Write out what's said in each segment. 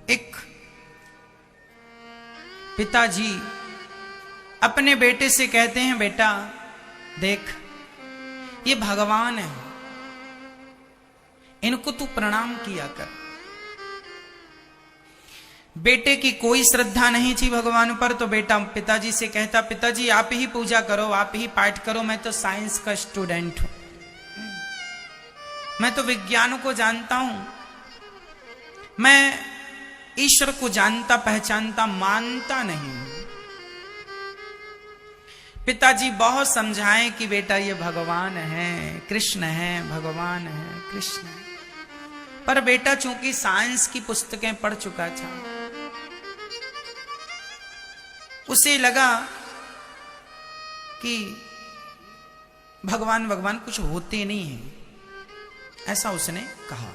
एक पिताजी अपने बेटे से कहते हैं, बेटा देख ये भगवान है, इनको तू प्रणाम किया कर। बेटे की कोई श्रद्धा नहीं थी भगवान पर, तो बेटा पिताजी से कहता, पिताजी आप ही पूजा करो, आप ही पाठ करो, मैं तो साइंस का स्टूडेंट हूं, मैं तो विज्ञान को जानता हूं, मैं ईश्वर को जानता पहचानता मानता नहीं। पिताजी बहुत समझाएं कि बेटा ये भगवान है, कृष्ण है, भगवान है, कृष्ण है, पर बेटा चूंकि साइंस की पुस्तकें पढ़ चुका था, उसे लगा कि भगवान भगवान कुछ होते नहीं है, ऐसा उसने कहा।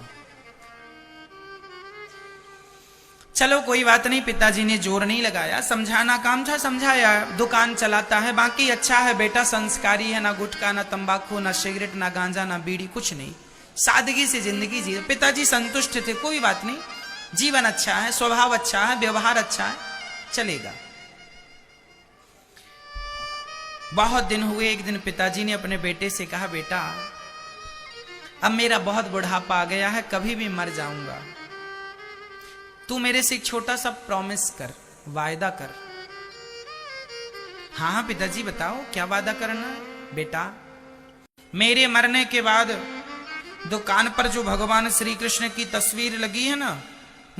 चलो कोई बात नहीं, पिताजी ने जोर नहीं लगाया, समझाना काम था, समझाया, दुकान चलाता है, बाकी अच्छा है बेटा, संस्कारी है, ना गुटखा ना तंबाकू ना सिगरेट ना गांजा ना बीड़ी, कुछ नहीं, सादगी से जिंदगी जी। पिताजी संतुष्ट थे, कोई बात नहीं, जीवन अच्छा है, स्वभाव अच्छा है, व्यवहार अच्छा है, चलेगा। बहुत दिन हुए, एक दिन पिताजी ने अपने बेटे से कहा, बेटा अब मेरा बहुत बुढ़ापा आ गया है, कभी भी मर जाऊंगा, तू मेरे से एक छोटा सा प्रॉमिस कर, वायदा कर। हाँ हाँ पिताजी बताओ क्या वादा करना है। बेटा मेरे मरने के बाद दुकान पर जो भगवान श्री कृष्ण की तस्वीर लगी है ना,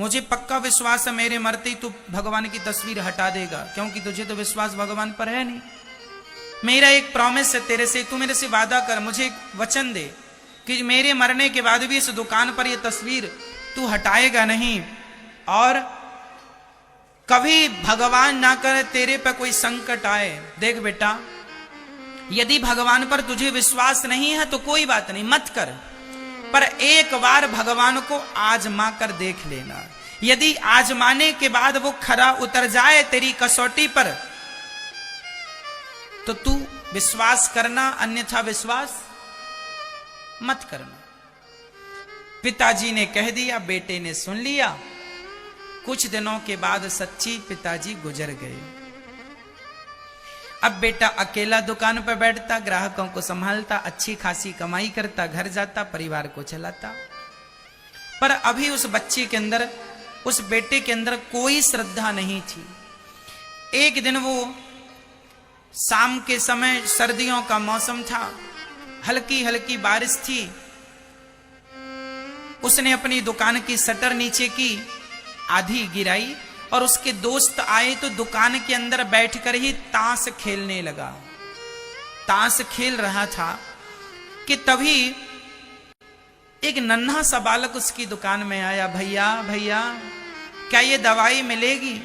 मुझे पक्का विश्वास है मेरे मरते ही तू भगवान की तस्वीर हटा देगा, क्योंकि तुझे तो विश्वास भगवान पर है नहीं। मेरा एक प्रॉमिस है तेरे से, तू मेरे से वादा कर, मुझे एक वचन दे कि मेरे मरने के बाद भी इस दुकान पर यह तस्वीर तू हटाएगा नहीं, और कभी भगवान ना करे तेरे पर कोई संकट आए। देख बेटा यदि भगवान पर तुझे विश्वास नहीं है तो कोई बात नहीं, मत कर, पर एक बार भगवान को आजमा कर देख लेना। यदि आजमाने के बाद वो खरा उतर जाए तेरी कसौटी पर तो तू विश्वास करना, अन्यथा विश्वास मत करना। पिताजी ने कह दिया, बेटे ने सुन लिया। कुछ दिनों के बाद सच्ची पिताजी गुजर गए। अब बेटा अकेला दुकान पर बैठता, ग्राहकों को संभालता, अच्छी खासी कमाई करता, घर जाता, परिवार को चलाता, पर अभी उस बच्चे के अंदर, उस बेटे के अंदर कोई श्रद्धा नहीं थी। एक दिन वो शाम के समय, सर्दियों का मौसम था, हल्की हल्की बारिश थी, उसने अपनी दुकान की शटर नीचे की, आधी गिराई, और उसके दोस्त आए तो दुकान के अंदर बैठकर ही ताश खेलने लगा। ताश खेल रहा था कि तभी एक नन्हा सा बालक उसकी दुकान में आया। भैया भैया क्या ये दवाई मिलेगी?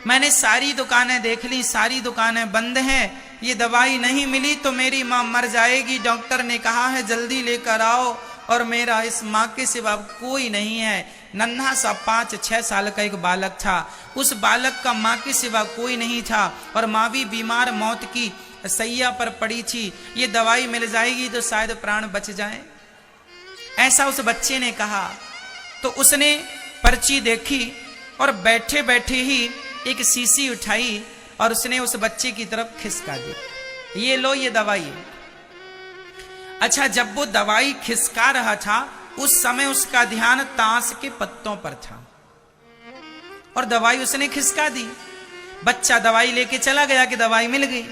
मैंने सारी दुकानें देख ली, सारी दुकानें बंद हैं, ये दवाई नहीं मिली तो मेरी मां मर जाएगी, डॉक्टर ने कहा है जल्दी लेकर आओ, और मेरा इस मां के सिवा कोई नहीं है। नन्हा सा 5-6 साल का एक बालक था, उस बालक का मां के सिवा कोई नहीं था, और मां भी बीमार, मौत की सैया पर पड़ी थी, ये दवाई मिल जाएगी तो शायद प्राण बच जाए, ऐसा उस बच्चे ने कहा। तो उसने पर्ची देखी और बैठे बैठे ही एक शीशी उठाई और उसने उस बच्चे की तरफ खिसका दी, ये लो ये दवाई। अच्छा, जब वो दवाई खिसका रहा था उस समय उसका ध्यान ताश के पत्तों पर था, और दवाई उसने खिसका दी। बच्चा दवाई लेके चला गया कि दवाई मिल गई।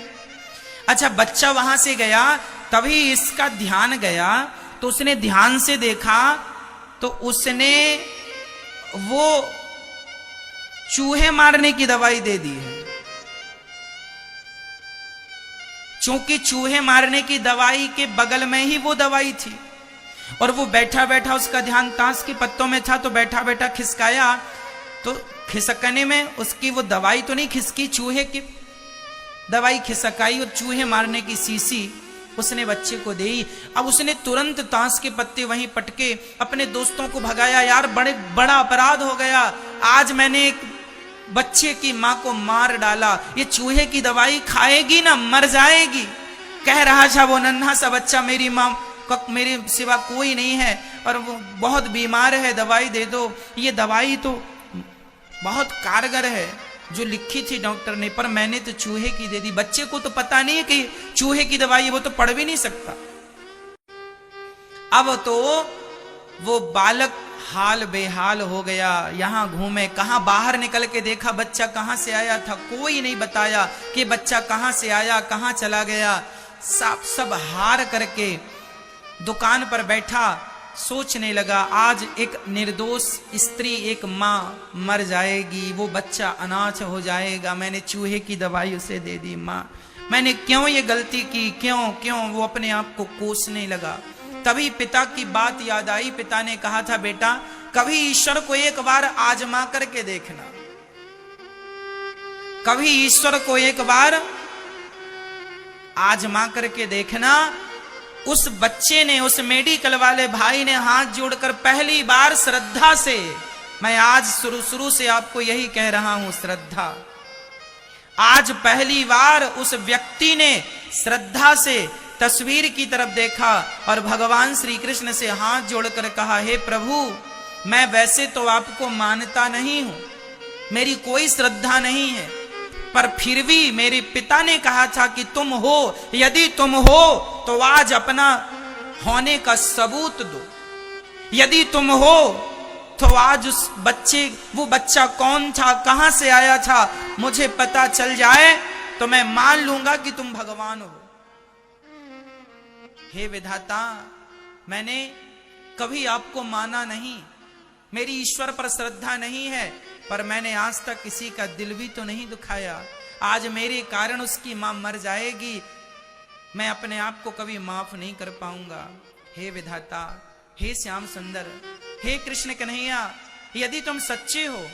अच्छा, बच्चा वहां से गया, तभी इसका ध्यान गया, तो उसने ध्यान से देखा तो उसने वो चूहे मारने की दवाई दे दी है। चूंकि चूहे मारने की दवाई के बगल में ही वो दवाई थी, और वो बैठा बैठा उसका ध्यान ताश के पत्तों में था, तो बैठा बैठा खिसकाया, तो खिसकने में उसकी वो दवाई तो नहीं खिसकी, चूहे की दवाई खिसकाई, और चूहे मारने की शीशी उसने बच्चे को दी। अब उसने तुरंत ताश के पत्ते वहीं पटके अपने दोस्तों को भगाया, यार बड़ा अपराध हो गया, आज मैंने एक बच्चे की मां को मार डाला, ये चूहे की दवाई खाएगी ना मर जाएगी। कह रहा था वो नन्हा सा बच्चा, मेरी मां मेरे सिवा कोई नहीं है और वो बहुत बीमार है, दवाई दे दो। ये दवाई तो बहुत कारगर है जो लिखी थी डॉक्टर ने, पर मैंने तो चूहे की दे दी। बच्चे को तो पता नहीं है कि चूहे की दवाई, वो तो पढ़ भी नहीं सकता। अब तो वो बालक हाल बेहाल हो गया, यहां घूमे, कहां बाहर निकल के देखा बच्चा कहां से आया था, कोई नहीं बताया कि बच्चा कहां से आया, कहां चला गया। सब हार करके दुकान पर बैठा, सोचने लगा आज एक निर्दोष स्त्री, एक मां मर जाएगी, वो बच्चा अनाथ हो जाएगा, मैंने चूहे की दवाई उसे दे दी। मां, मैंने क्यों ये गलती की, क्यों? वो अपने आप को कोसने लगा। तभी पिता की बात याद आई। पिता ने कहा था, बेटा कभी ईश्वर को एक बार आजमा करके देखना, कभी ईश्वर को एक बार आजमा करके देखना। उस बच्चे ने, उस मेडिकल वाले भाई ने हाथ जोड़कर पहली बार श्रद्धा से, मैं आज शुरू से आपको यही कह रहा हूं, श्रद्धा, आज पहली बार उस व्यक्ति ने श्रद्धा से तस्वीर की तरफ देखा और भगवान श्री कृष्ण से हाथ जोड़कर कहा, हे प्रभु, मैं वैसे तो आपको मानता नहीं हूं, मेरी कोई श्रद्धा नहीं है, पर फिर भी मेरे पिता ने कहा था कि तुम हो, यदि तुम हो तो आज अपना होने का सबूत दो। यदि तुम हो तो आज उस बच्चे, वो बच्चा कौन था, कहां से आया था, मुझे पता चल जाए तो मैं मान लूंगा कि तुम भगवान हो। हे विधाता, मैंने कभी आपको माना नहीं, मेरी ईश्वर पर श्रद्धा नहीं है, पर मैंने आज तक किसी का दिल भी तो नहीं दुखाया। आज मेरे कारण उसकी मां मर जाएगी, मैं अपने आप को कभी माफ नहीं कर पाऊंगा। हे विधाता, हे श्याम सुंदर, हे कृष्ण कन्हैया, यदि तुम सच्चे हो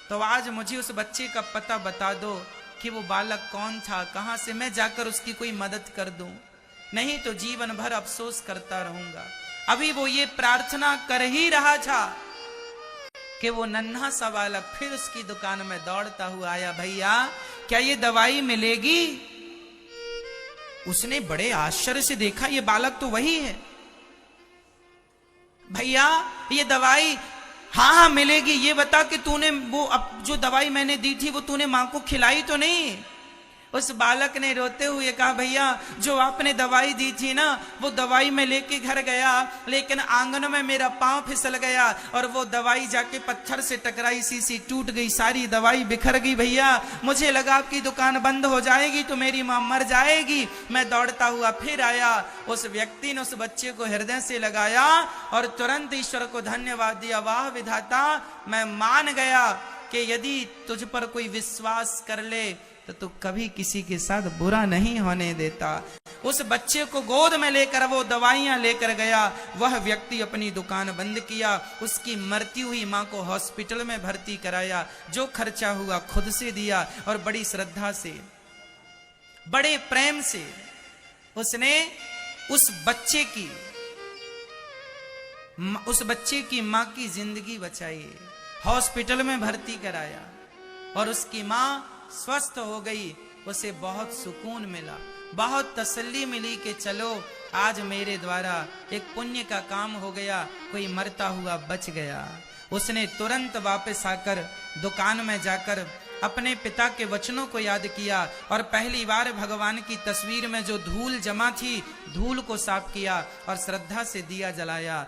तो आज मुझे उस बच्चे का पता बता दो कि वो बालक कौन था, कहां से, मैं जाकर उसकी कोई मदद कर दूं, नहीं तो जीवन भर अफसोस करता रहूंगा। अभी वो ये प्रार्थना कर ही रहा था कि वो नन्हा सा बालक फिर उसकी दुकान में दौड़ता हुआ आया, भैया क्या ये दवाई मिलेगी? उसने बड़े आश्चर्य से देखा, ये बालक तो वही है। भैया ये दवाई, हाँ मिलेगी, ये बता कि तूने वो अब जो दवाई मैंने दी थी वो तूने मां को खिलाई तो नहीं? उस बालक ने रोते हुए कहा, भैया जो आपने दवाई दी थी ना, वो दवाई मैं लेके घर गया, लेकिन आंगन में मेरा पांव फिसल गया और वो दवाई जाके पत्थर से टकराई, शीशी टूट गई, सारी दवाई बिखर गई। भैया मुझे लगा आपकी दुकान बंद हो जाएगी तो मेरी मां मर जाएगी। मैं दौड़ता हुआ फिर आया। उस व्यक्ति ने उस बच्चे को हृदय से लगाया और तुरंत ईश्वर को धन्यवाद दिया, वाह विधाता, मैं मान गया कि यदि तुझ पर कोई विश्वास कर ले तो तू कभी किसी के साथ बुरा नहीं होने देता। उस बच्चे को गोद में लेकर वो दवाइयां लेकर गया। वह व्यक्ति अपनी दुकान बंद किया, उसकी मरती हुई मां को हॉस्पिटल में भर्ती कराया, जो खर्चा हुआ खुद से दिया और बड़ी श्रद्धा से, बड़े प्रेम से उसने उस बच्चे की मां की जिंदगी बचाई, हॉस्पिटल में भर्ती कराया और उसकी मां स्वस्थ हो गई। उसे बहुत सुकून मिला, बहुत तसल्ली मिली कि चलो आज मेरे द्वारा एक पुण्य का काम हो गया, कोई मरता हुआ बच गया। उसने तुरंत वापस आकर दुकान में जाकर अपने पिता के वचनों को याद किया और पहली बार भगवान की तस्वीर में जो धूल जमा थी, धूल को साफ किया और श्रद्धा से दिया जलाया।